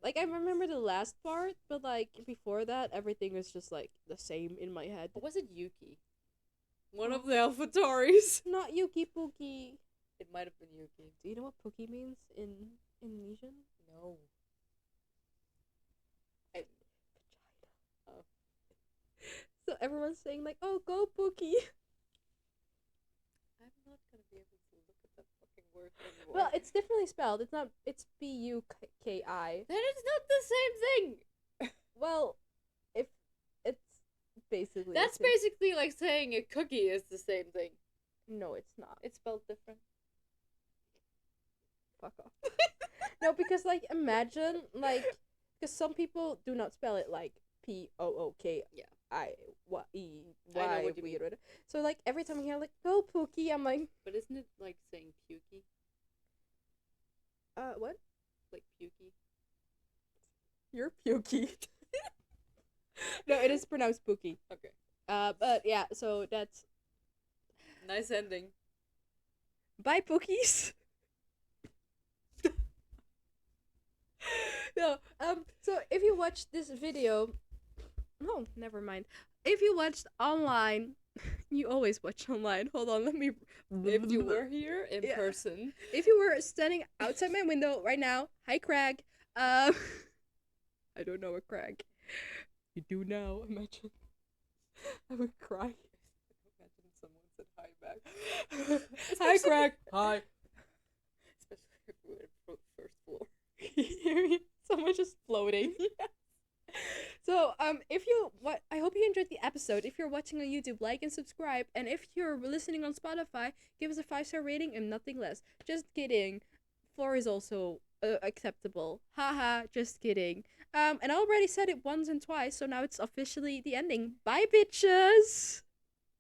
I can't remember. Like, I remember the last part, but like before that, everything was just like the same in my head. Or was it Yuki? One of the AlphaTauris. Not Yuki Pookie. It might have been Yuki. Do you know what Pookie means in Indonesian? No. I, oh. So everyone's saying like, "Oh, go Pookie." I'm not gonna be able to look at that fucking word anymore. Well, it's differently spelled. It's not. It's Buki. That is not the same thing. Well, if it's basically That's the same. basically like saying a cookie is the same thing. No, it's not. It's spelled different. Fuck off. No, because like imagine like because some people do not spell it like Pooki. Yeah. I what E I know Y what you mean. weird. So like every time I hear like go Pookie, I'm like But isn't it like saying pukey? what? Like pukey? You're pukey. No, it is pronounced Pookie. Okay. But yeah, so that's Nice ending. bye Pookies. No, so if you watch this video, no, never mind. If you watched online, you always watch online. Hold on, let me. If you were here in Yeah. person, If you were standing outside my window right now, hi Craig. I don't know a Craig. You do now. Imagine. I would cry. imagine someone said hi back. Hi Craig. Hi. Especially if we were at first floor. You hear me? Someone just floating. So, if you I hope you enjoyed the episode. If you're watching on YouTube, like and subscribe. And if you're listening on Spotify, give us a 5-star rating and nothing less. Just kidding. 4 is also acceptable. Haha, just kidding. And I already said it once and twice, so now it's officially the ending. Bye, bitches.